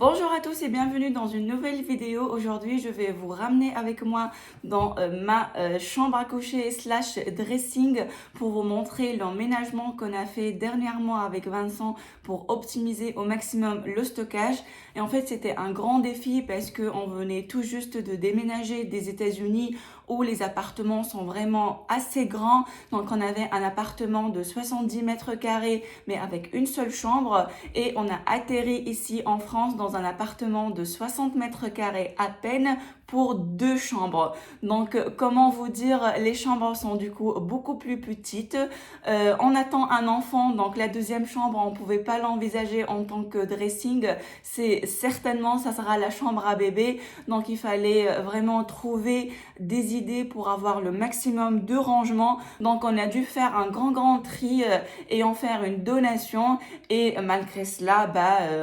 Bonjour à tous et bienvenue dans une nouvelle vidéo. Aujourd'hui, je vais vous ramener avec moi dans ma chambre à coucher slash dressing pour vous montrer l'emménagement qu'on a fait dernièrement avec Vincent pour optimiser au maximum le stockage. Et en fait, c'était un grand défi parce qu'on venait tout juste de déménager des États-Unis où les appartements sont vraiment assez grands. Donc, on avait un appartement de 70 mètres carrés mais avec une seule chambre et on a atterri ici en France dans un appartement de 60 mètres carrés à peine pour deux chambres. Donc, comment vous dire, les chambres sont du coup beaucoup plus petites. On attend un enfant, donc la deuxième chambre, on pouvait pas l'envisager en tant que dressing. C'est certainement, ça sera la chambre à bébé. Donc, il fallait vraiment trouver des idées pour avoir le maximum de rangement. Donc, on a dû faire un grand tri et en faire une donation. Et malgré cela,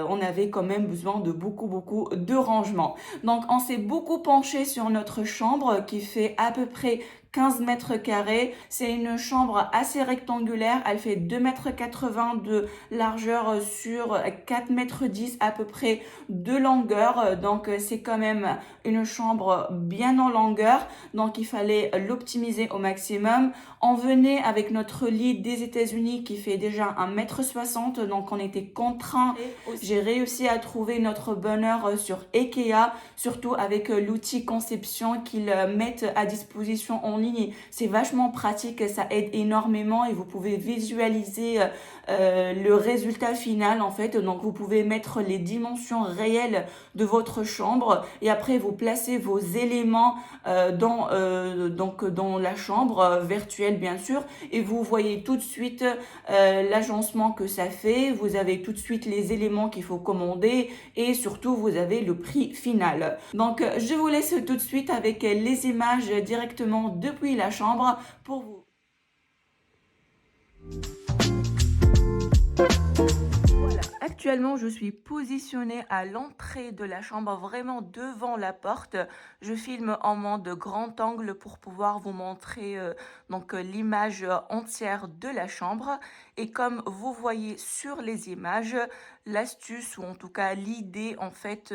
on avait quand même besoin de beaucoup de rangement. Donc, on s'est beaucoup penché sur notre chambre qui fait à peu près 15 mètres carrés. C'est une chambre assez rectangulaire. Elle fait 2,80 m de largeur sur 4,10 m à peu près de longueur. Donc, c'est quand même une chambre bien en longueur. Donc, il fallait l'optimiser au maximum. On venait avec notre lit des États-Unis qui fait déjà 1,60 m. Donc, on était contraint. J'ai réussi à trouver notre bonheur sur Ikea, surtout avec l'outil conception qu'ils mettent à disposition en ligne. C'est vachement pratique, ça aide énormément et vous pouvez visualiser le résultat final en fait. Donc vous pouvez mettre les dimensions réelles de votre chambre et après vous placez vos éléments dans la chambre virtuelle bien sûr et vous voyez tout de suite l'agencement que ça fait. Vous avez tout de suite les éléments qu'il faut commander et surtout vous avez le prix final. Donc je vous laisse tout de suite avec les images directement depuis la chambre pour vous. Voilà, actuellement je suis positionnée à l'entrée de la chambre, vraiment devant la porte. Je filme en mode grand angle pour pouvoir vous montrer l'image entière de la chambre. Et comme vous voyez sur les images, l'astuce ou en tout cas l'idée en fait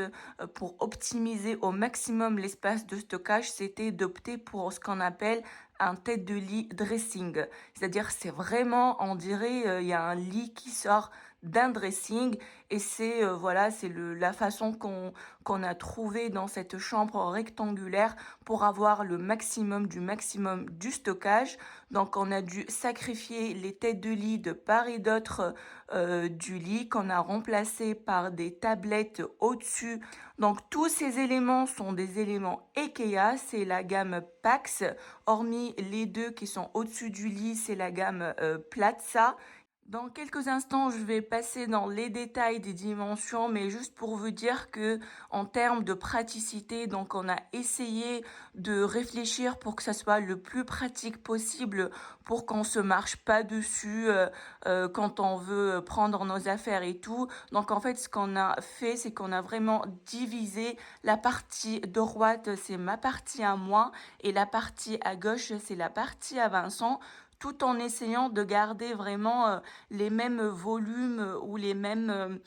pour optimiser au maximum l'espace de stockage, c'était d'opter pour ce qu'on appelle un tête de lit dressing. C'est-à-dire c'est vraiment, on dirait, il y a un lit qui sort d'un dressing et c'est la façon qu'on a trouvé dans cette chambre rectangulaire pour avoir le maximum du stockage. Donc on a dû sacrifier les têtes de lit de part et d'autre du lit qu'on a remplacé par des tablettes au-dessus. Donc tous ces éléments sont des éléments Ikea, c'est la gamme Pax, hormis les deux qui sont au-dessus du lit, c'est la gamme Platza. Dans quelques instants, je vais passer dans les détails des dimensions, mais juste pour vous dire que en termes de praticité, donc on a essayé de réfléchir pour que ça soit le plus pratique possible, pour qu'on se marche pas dessus quand on veut prendre nos affaires et tout. Donc en fait, ce qu'on a fait, c'est qu'on a vraiment divisé la partie droite, c'est ma partie à moi, et la partie à gauche, c'est la partie à Vincent, tout en essayant de garder vraiment les mêmes volumes ou les mêmes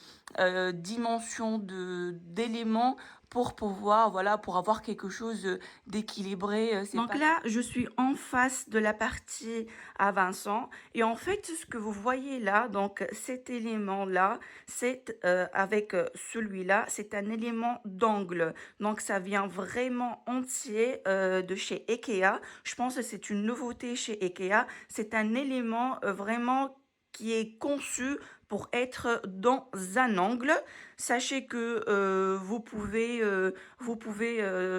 dimensions d'éléments pour pouvoir, voilà, pour avoir quelque chose d'équilibré. Donc là, je suis en face de la partie à Vincent et en fait, ce que vous voyez là, donc cet élément-là, c'est avec celui-là, c'est un élément d'angle. Donc ça vient vraiment entier de chez Ikea. Je pense que c'est une nouveauté chez Ikea. C'est un élément vraiment qui est conçu pour être dans un angle. Sachez que vous pouvez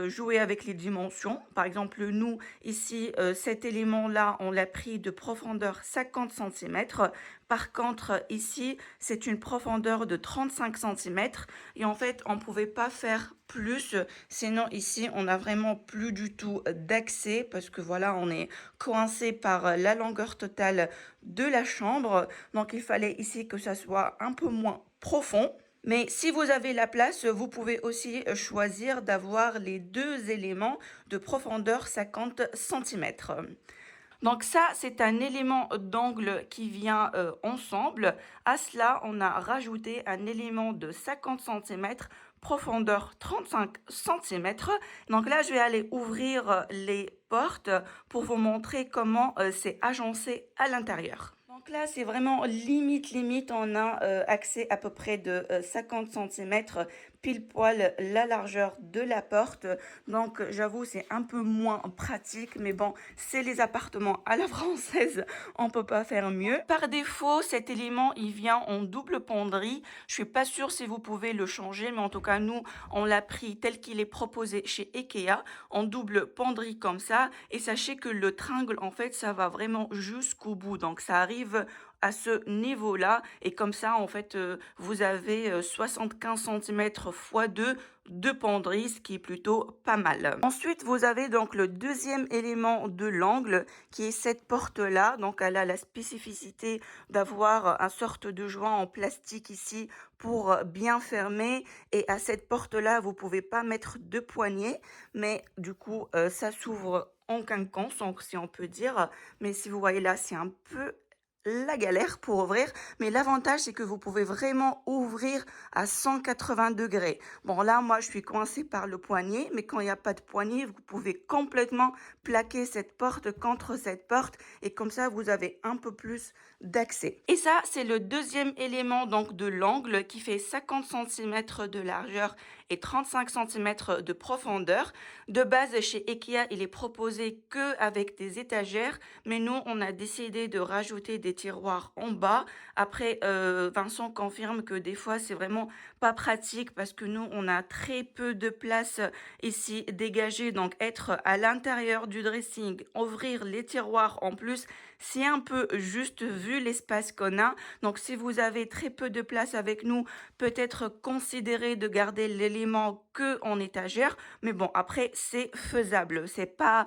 jouer avec les dimensions. Par exemple, nous, ici, cet élément-là, on l'a pris de profondeur 50 cm. Par contre, ici, c'est une profondeur de 35 cm. Et en fait, on ne pouvait pas faire plus. Sinon, ici, on n'a vraiment plus du tout d'accès parce que voilà, on est coincé par la longueur totale de la chambre. Donc, il fallait ici que ça soit un peu moins profond. Mais si vous avez la place, vous pouvez aussi choisir d'avoir les deux éléments de profondeur 50 cm. Donc ça, c'est un élément d'angle qui vient ensemble. À cela, on a rajouté un élément de 50 cm profondeur 35 centimètres. Donc là, je vais aller ouvrir les portes pour vous montrer comment c'est agencé à l'intérieur. Donc là, c'est vraiment limite, on a accès à peu près de 50 centimètres pile poil la largeur de la porte. Donc j'avoue, c'est un peu moins pratique, mais bon, c'est les appartements à la française, on peut pas faire mieux. Par défaut, cet élément, il vient en double penderie. Je suis pas sûre si vous pouvez le changer, mais en tout cas, nous, on l'a pris tel qu'il est proposé chez Ikea, en double penderie comme ça. Et sachez que le tringle, en fait, ça va vraiment jusqu'au bout. Donc ça arrive à ce niveau-là. Et comme ça, en fait, vous avez 75 centimètres x 2 de penderie, ce qui est plutôt pas mal. Ensuite, vous avez donc le deuxième élément de l'angle, qui est cette porte-là. Donc, elle a la spécificité d'avoir un sorte de joint en plastique ici pour bien fermer. Et à cette porte-là, vous pouvez pas mettre de poignée, mais du coup, ça s'ouvre en quinconce, donc si on peut dire. Mais si vous voyez là, c'est un peu la galère pour ouvrir, mais l'avantage c'est que vous pouvez vraiment ouvrir à 180 degrés. Bon là, moi je suis coincée par le poignet, mais quand il n'y a pas de poignet, vous pouvez complètement plaquer cette porte contre cette porte et comme ça vous avez un peu plus d'accès. Et ça, c'est le deuxième élément donc de l'angle qui fait 50 centimètres de largeur et 35 centimètres de profondeur. De base, chez Ikea, il est proposé que avec des étagères, mais nous, on a décidé de rajouter des tiroirs en bas. Après, Vincent confirme que des fois, c'est vraiment pas pratique parce que nous, on a très peu de place ici dégagée. Donc, être à l'intérieur du dressing, ouvrir les tiroirs en plus, c'est un peu juste vu l'espace qu'on a. Donc, si vous avez très peu de place avec nous, peut-être considérer de garder l'élément que en étagère. Mais bon, après, c'est faisable. C'est pas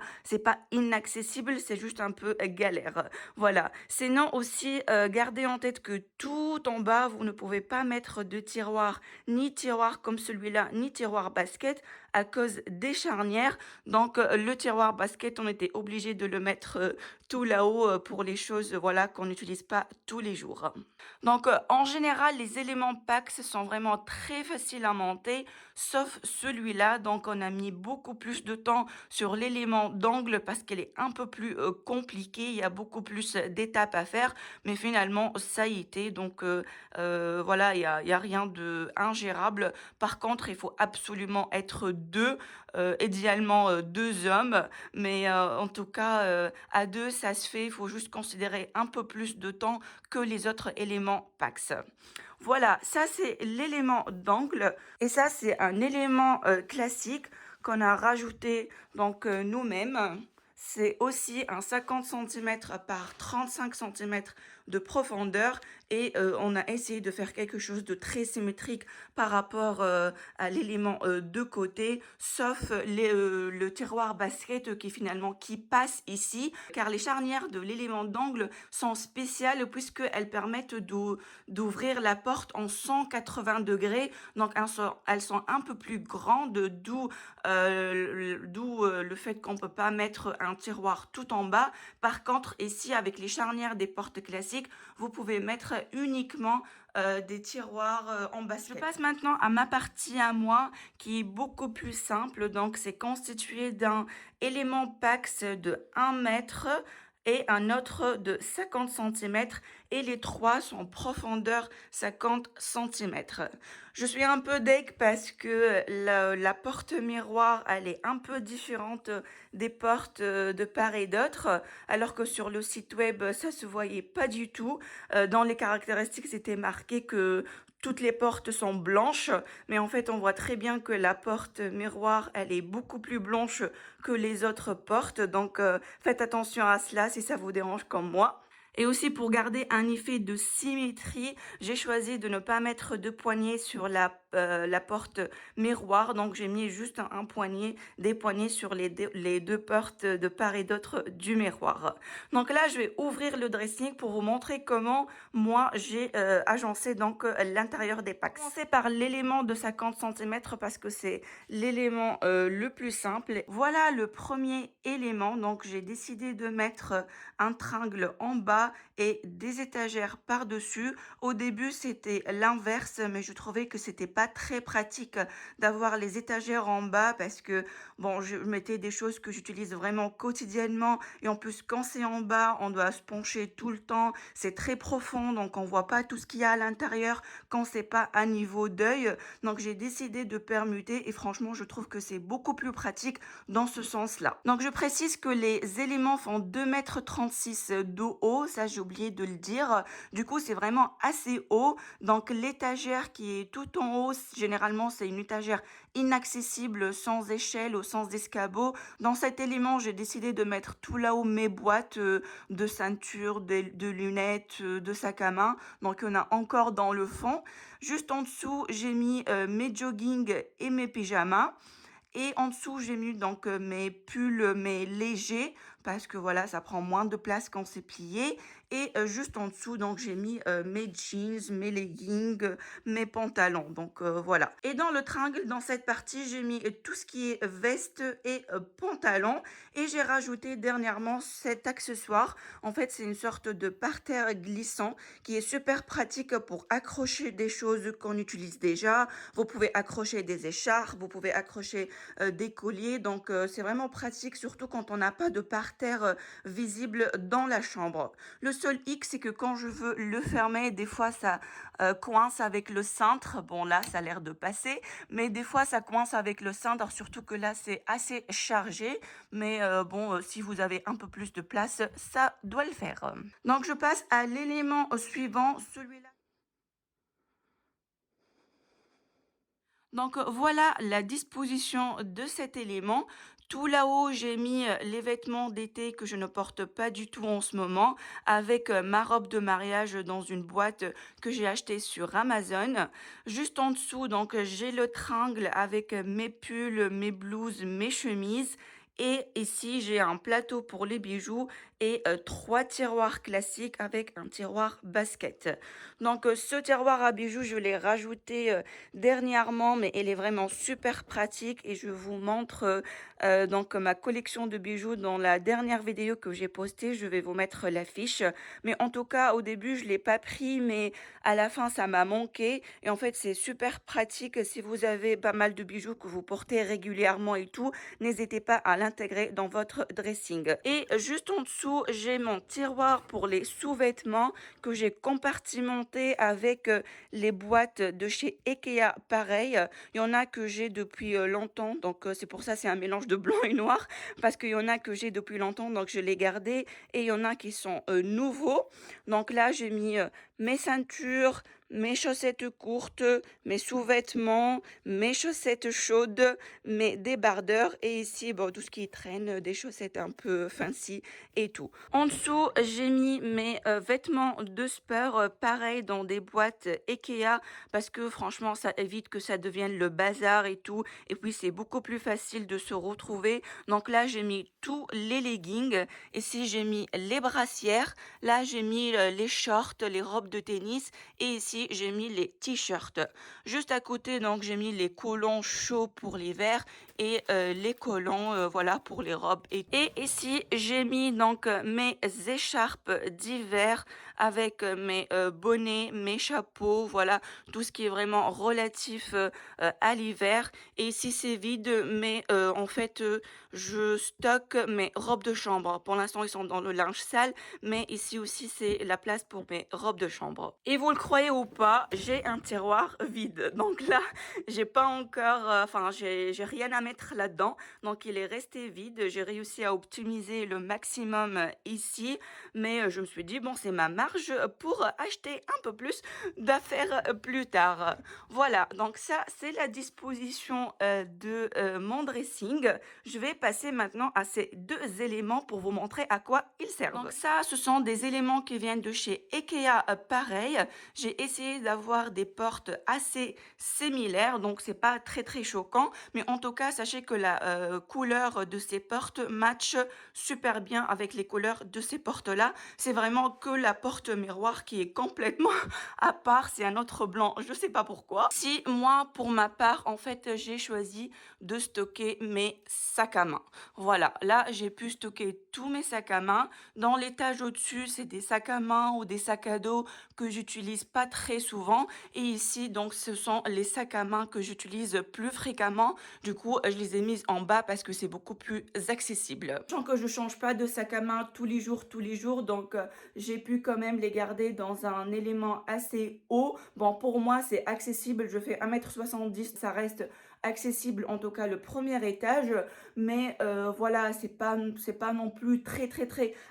inaccessible, c'est juste un peu galère. Voilà. Sinon aussi, gardez en tête que tout en bas, vous ne pouvez pas mettre de tiroir, ni tiroir comme celui-là, ni tiroir basket à cause des charnières. Donc, le tiroir basket, on était obligé de le mettre tout là-haut pour les choses, voilà, qu'on n'utilise pas tous les jours. Donc, en général, les éléments PAX sont vraiment très faciles à monter, sauf celui-là. Donc, on a mis beaucoup plus de temps sur l'élément d'angle parce qu'elle est un peu plus compliquée. Il y a beaucoup plus d'étapes à faire, mais finalement, ça y était. Donc, voilà, il y a rien de ingérable. Par contre, il faut absolument être deux, idéalement deux hommes, mais en tout cas, à deux, ça se fait. Il faut juste considérer un peu plus de temps que les autres éléments PAX. Voilà, ça c'est l'élément d'angle et ça c'est un élément classique qu'on a rajouté donc nous-mêmes. C'est aussi un 50 centimètres par 35 centimètres de profondeur et on a essayé de faire quelque chose de très symétrique par rapport à l'élément de côté, sauf le tiroir basket qui passe ici, car les charnières de l'élément d'angle sont spéciales puisqu'elles permettent d'ouvrir la porte en 180 degrés, donc elles sont un peu plus grandes, d'où le fait qu'on peut pas mettre un tiroir tout en bas. Par contre, ici, avec les charnières des portes classiques, vous pouvez mettre uniquement des tiroirs en basket. Je passe maintenant à ma partie à moi, qui est beaucoup plus simple. Donc, c'est constitué d'un élément PAX de 1 mètre et un autre de 50 centimètres et les trois sont en profondeur 50 centimètres. Je suis un peu deg parce que la porte miroir, elle est un peu différente des portes de part et d'autre, alors que sur le site web, ça se voyait pas du tout. Dans les caractéristiques, c'était marqué que toutes les portes sont blanches, mais en fait, on voit très bien que la porte miroir, elle est beaucoup plus blanche que les autres portes. Donc, faites attention à cela si ça vous dérange comme moi. Et aussi pour garder un effet de symétrie, j'ai choisi de ne pas mettre de poignée sur la porte miroir. Donc j'ai mis juste un poignet, des poignées sur les deux portes de part et d'autre du miroir. Donc là, je vais ouvrir le dressing pour vous montrer comment moi j'ai agencé donc l'intérieur des packs. Commencer par l'élément de 50 centimètres parce que c'est l'élément le plus simple. Voilà le premier élément. Donc j'ai décidé de mettre un tringle en bas et des étagères par-dessus. Au début, c'était l'inverse, mais je trouvais que c'était pas pas très pratique d'avoir les étagères en bas parce que, bon, je mettais des choses que j'utilise vraiment quotidiennement et en plus, quand c'est en bas, on doit se pencher tout le temps. C'est très profond, donc on voit pas tout ce qu'il y a à l'intérieur quand c'est pas à niveau d'œil. Donc j'ai décidé de permuter et franchement, je trouve que c'est beaucoup plus pratique dans ce sens-là. Donc je précise que les éléments font 2,36 m de haut, ça j'ai oublié de le dire. Du coup, c'est vraiment assez haut. Donc l'étagère qui est tout en haut, généralement c'est une étagère inaccessible sans échelle ou sans escabeau. Dans cet élément, j'ai décidé de mettre tout là-haut mes boîtes de ceinture, de lunettes, de sacs à main. Donc il y en a encore dans le fond. Juste en dessous, j'ai mis mes jogging et mes pyjamas. Et en dessous, j'ai mis donc mes pulls, mais légers, parce que voilà, ça prend moins de place quand c'est plié. Et juste en dessous, donc j'ai mis mes jeans, mes leggings, mes pantalons. Donc voilà. Et dans le triangle, dans cette partie, j'ai mis tout ce qui est veste et pantalon. Et j'ai rajouté dernièrement cet accessoire. En fait, c'est une sorte de parterre glissant qui est super pratique pour accrocher des choses qu'on utilise déjà. Vous pouvez accrocher des écharpes, vous pouvez accrocher des colliers. Donc, c'est vraiment pratique, surtout quand on n'a pas de parterre visible dans la chambre. Le seul hic, c'est que quand je veux le fermer, des fois, ça coince avec le cintre. Bon, là, ça a l'air de passer, mais des fois, ça coince avec le cintre, surtout que là, c'est assez chargé. Mais bon, si vous avez un peu plus de place, ça doit le faire. Donc, je passe à l'élément suivant, celui-là. Donc voilà la disposition de cet élément. Tout là-haut, j'ai mis les vêtements d'été que je ne porte pas du tout en ce moment, avec ma robe de mariage dans une boîte que j'ai achetée sur Amazon. Juste en dessous, donc j'ai le triangle avec mes pulls, mes blouses, mes chemises. Et ici, j'ai un plateau pour les bijoux et trois tiroirs classiques avec un tiroir basket. Donc, ce tiroir à bijoux, je l'ai rajouté dernièrement, mais elle est vraiment super pratique et je vous montre donc ma collection de bijoux dans la dernière vidéo que j'ai postée. Je vais vous mettre l'affiche. Mais en tout cas, au début, je l'ai pas pris, mais à la fin, ça m'a manqué. Et en fait, c'est super pratique si vous avez pas mal de bijoux que vous portez régulièrement et tout. N'hésitez pas à l'intégrer dans votre dressing. Et juste en dessous, j'ai mon tiroir pour les sous-vêtements que j'ai compartimenté avec les boîtes de chez Ikea, pareil. Il y en a que j'ai depuis longtemps, donc c'est pour ça c'est un mélange de blanc et noir, parce qu'il y en a que j'ai depuis longtemps, donc je les gardais, et il y en a qui sont nouveaux. Donc là, j'ai mis mes ceintures, mes chaussettes courtes, mes sous-vêtements, mes chaussettes chaudes, mes débardeurs, et ici, bon, tout ce qui traîne, des chaussettes un peu fancy et tout. En dessous, j'ai mis mes vêtements de sport, pareil, dans des boîtes Ikea, parce que franchement, ça évite que ça devienne le bazar et tout. Et puis, c'est beaucoup plus facile de se retrouver. Donc là, j'ai mis tous les leggings. Ici, j'ai mis les brassières. Là, j'ai mis les shorts, les robes de tennis. Et ici, j'ai mis les t-shirts. Juste à côté, donc, j'ai mis les collants chauds pour l'hiver et les collants, voilà, pour les robes. Et ici, j'ai mis donc mes écharpes d'hiver avec mes bonnets, mes chapeaux, voilà, tout ce qui est vraiment relatif à l'hiver. Et ici, c'est vide, mais en fait, je stocke mes robes de chambre. Pour l'instant, ils sont dans le linge sale, mais ici aussi, c'est la place pour mes robes de chambre. Et vous le croyez ou pas, j'ai un tiroir vide. Donc là, j'ai pas encore, enfin, j'ai rien à mettre là-dedans. Donc, il est resté vide. J'ai réussi à optimiser le maximum ici, mais je me suis dit, bon, c'est ma marge pour acheter un peu plus d'affaires plus tard. Voilà, donc ça, c'est la disposition de mon dressing. Je vais passer maintenant à ces deux éléments pour vous montrer à quoi ils servent. Donc ça, ce sont des éléments qui viennent de chez Ikea, pareil. J'ai essayé d'avoir des portes assez similaires, donc c'est pas très très choquant, mais en tout cas, sachez que la couleur de ces portes match super bien avec les couleurs de ces portes-là. C'est vraiment que la porte miroir qui est complètement à part, c'est un autre blanc, je sais pas pourquoi. Si moi, pour ma part, en fait, j'ai choisi de stocker mes sacs à main. Voilà, là, j'ai pu stocker tous mes sacs à main. Dans l'étage au-dessus, c'est des sacs à main ou des sacs à dos que j'utilise pas très souvent. Et ici, donc, ce sont les sacs à main que j'utilise plus fréquemment. Du coup, je les ai mises en bas parce que c'est beaucoup plus accessible. Sachant que je change pas de sac à main tous les jours, donc j'ai pu quand même les garder dans un élément assez haut. Bon, pour moi, c'est accessible. Je fais 1,70 m, ça reste accessible, en tout cas le premier étage. Mais voilà, c'est pas non plus très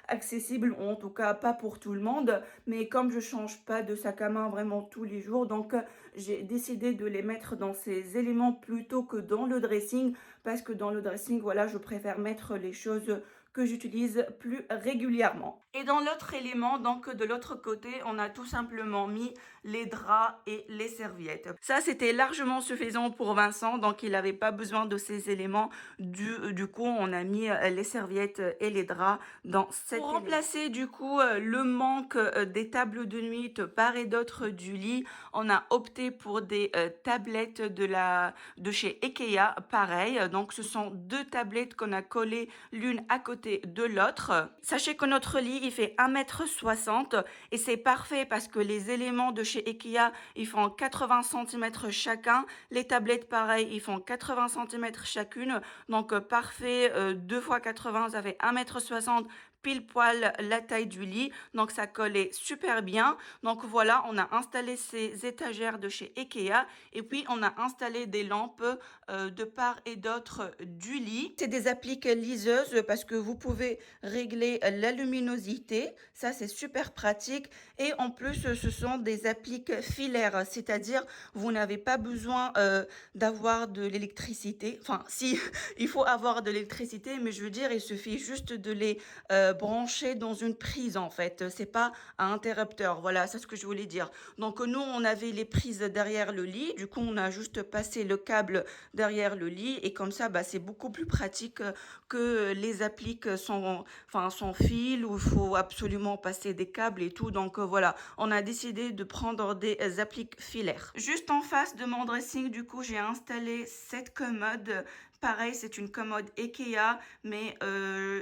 accessible, ou en tout cas pas pour tout le monde. Mais comme je change pas de sac à main vraiment tous les jours, donc j'ai décidé de les mettre dans ces éléments plutôt que dans le dressing, parce que dans le dressing, voilà, je préfère mettre les choses que j'utilise plus régulièrement. Et dans l'autre élément, donc de l'autre côté, on a tout simplement mis les draps et les serviettes. Ça, c'était largement suffisant pour Vincent, donc il n'avait pas besoin de ces éléments. Du coup, on a mis les serviettes et les draps dans cet élément. Pour remplacer du coup le manque des tables de nuit de part et d'autre du lit, on a opté pour des tablettes de chez Ikea, pareil. Donc ce sont deux tablettes qu'on a collées l'une à côté de l'autre. Sachez que notre lit, il fait 1,60 m et c'est parfait parce que les éléments de chez Ikea, ils font 80 cm chacun. Les tablettes, pareil, ils font 80 cm chacune. Donc parfait, 2 fois 80, ça fait 1,60 m, pile poil la taille du lit, donc ça collait super bien. Donc voilà, on a installé ces étagères de chez Ikea et puis on a installé des lampes de part et d'autre du lit. C'est des appliques liseuses parce que vous pouvez régler la luminosité, ça c'est super pratique. Et en plus ce sont des appliques filaires, c'est-à-dire vous n'avez pas besoin d'avoir de l'électricité. Enfin si, il faut avoir de l'électricité, mais je veux dire, il suffit juste de les branché dans une prise en fait, c'est pas un interrupteur, voilà, c'est ce que je voulais dire. Donc nous on avait les prises derrière le lit, du coup on a juste passé le câble derrière le lit et comme ça c'est beaucoup plus pratique que les appliques sans fil où il faut absolument passer des câbles et tout. Donc voilà, on a décidé de prendre des appliques filaires. Juste en face de mon dressing, du coup j'ai installé cette commode. Pareil, c'est une commode Ikea, mais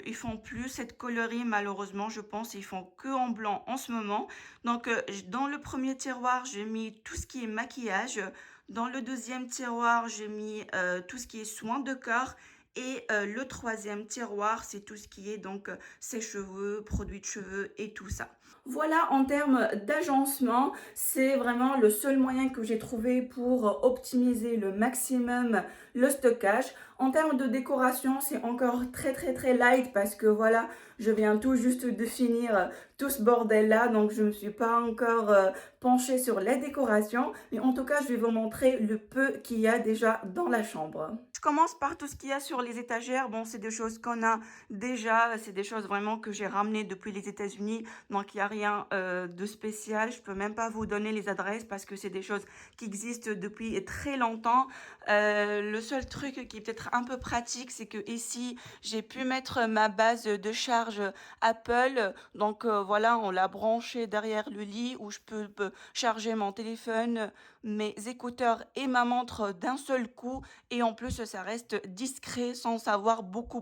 ils font plus cette coloris malheureusement, je pense. Ils font que en blanc en ce moment. Donc, dans le premier tiroir, j'ai mis tout ce qui est maquillage. Dans le deuxième tiroir, j'ai mis tout ce qui est soins de corps. Et le troisième tiroir, c'est tout ce qui est donc sèche-cheveux, produits de cheveux et tout ça. Voilà, en termes d'agencement, c'est vraiment le seul moyen que j'ai trouvé pour optimiser le maximum le stockage. En termes de décoration, c'est encore très light parce que voilà, je viens tout juste de finir tout ce bordel-là, donc je ne me suis pas encore penchée sur la décoration. Mais en tout cas, je vais vous montrer le peu qu'il y a déjà dans la chambre. Je commence par tout ce qu'il y a sur les étagères. Bon, c'est des choses qu'on a déjà, c'est des choses vraiment que j'ai ramenées depuis les États-Unis, donc il n'y a rien de spécial. Je peux même pas vous donner les adresses parce que c'est des choses qui existent depuis très longtemps. Le seul truc qui est peut-être un peu pratique, c'est que ici, j'ai pu mettre ma base de charge Apple. Donc voilà, on l'a branché derrière le lit où je peux charger mon téléphone, mes écouteurs et ma montre d'un seul coup. Et en plus, ça reste discret sans avoir beaucoup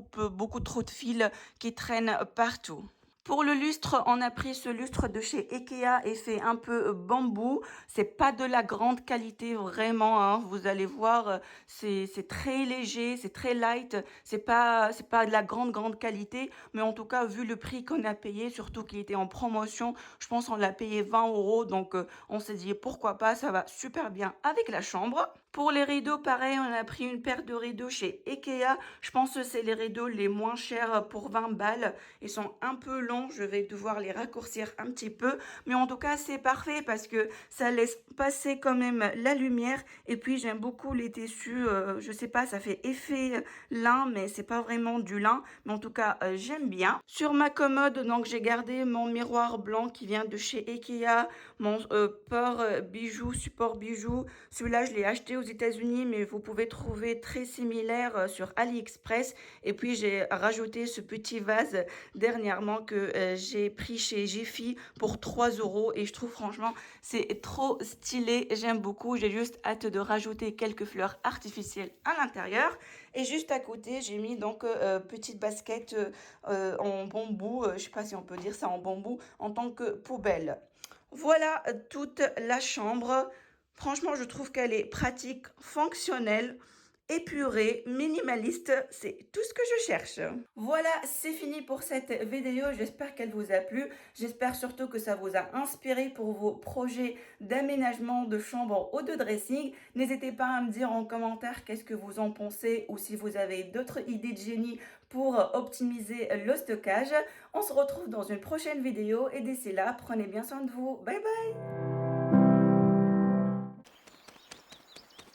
trop de fils qui traînent partout. Pour le lustre, on a pris ce lustre de chez Ikea et fait un peu bambou. C'est pas de la grande qualité vraiment, hein. Vous allez voir, c'est très léger, c'est très light. C'est pas de la grande qualité, mais en tout cas vu le prix qu'on a payé, surtout qu'il était en promotion, je pense qu'on l'a payé 20 €. Donc on s'est dit pourquoi pas, ça va super bien avec la chambre. Pour les rideaux, pareil, on a pris une paire de rideaux chez Ikea. Je pense que c'est les rideaux les moins chers pour 20 balles. Ils sont un peu longs, je vais devoir les raccourcir un petit peu. Mais en tout cas, c'est parfait parce que ça laisse passer quand même la lumière. Et puis, j'aime beaucoup les tissus. Je sais pas, ça fait effet lin, mais c'est pas vraiment du lin. Mais en tout cas, j'aime bien. Sur ma commode, donc j'ai gardé mon miroir blanc qui vient de chez Ikea. Mon support bijou. Celui-là, je l'ai acheté aux États-Unis, mais vous pouvez trouver très similaire sur AliExpress. Et puis, j'ai rajouté ce petit vase dernièrement que j'ai pris chez Jiffy pour 3 € et je trouve franchement c'est trop stylé, j'aime beaucoup. J'ai juste hâte de rajouter quelques fleurs artificielles à l'intérieur. Et juste à côté, j'ai mis donc petite basket en bambou, je sais pas si on peut dire ça en bambou, en tant que poubelle. Voilà toute la chambre. Franchement, je trouve qu'elle est pratique, fonctionnelle, épurée, minimaliste. C'est tout ce que je cherche. Voilà, c'est fini pour cette vidéo. J'espère qu'elle vous a plu. J'espère surtout que ça vous a inspiré pour vos projets d'aménagement de chambre ou de dressing. N'hésitez pas à me dire en commentaire qu'est-ce que vous en pensez ou si vous avez d'autres idées de génie pour optimiser le stockage. On se retrouve dans une prochaine vidéo et d'ici là, prenez bien soin de vous. Bye bye!